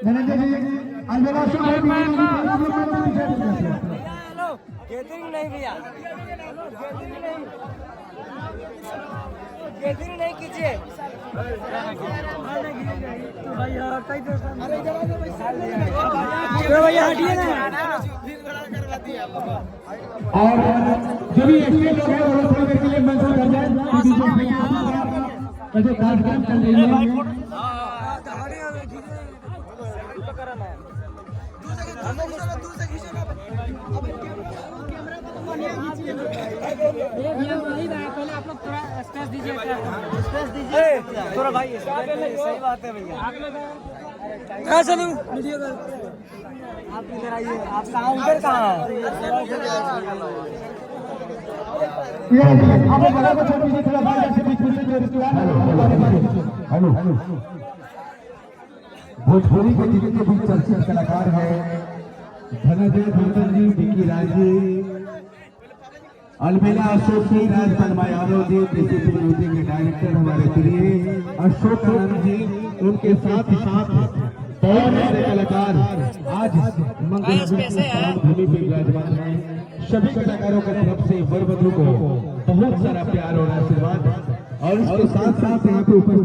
धनंजय जी अलबेला gathering नहीं भैया, gathering नहीं कीजिए। भैया हटिए ना। और जो भी एक्सट्रा लोग हैं वो थोड़ी देर के लिए मंच पर कर जाएं। ऐसे कार्यक्रम चल रही है। पहले आप लोग थोड़ा स्पेस दीजिए, स्पेस दीजिए थोड़ा भाई। सही बात है भैया। कहाँ चलूं वीडियो कर? आप इधर आइए। आप कहाँ, उधर कहाँ है? हेलो भोजपुरी के टीवी के बीच चर्चित कलाकार है धनंजय जी, विकी राज जी, अलबेला अशोक जी, राजपाल यादव जी, डीसीपी म्यूजिक के डायरेक्टर हमारे प्रिय अशोक जी, उनके साथ साथ बहुत सारे कलाकार आज मंगल भूमि पे विराजमान हैं। सभी कलाकारों की तरफ से वर वधू को बहुत सारा प्यार और आशीर्वाद, और इसके साथ साथ यहाँ पे उपस्थित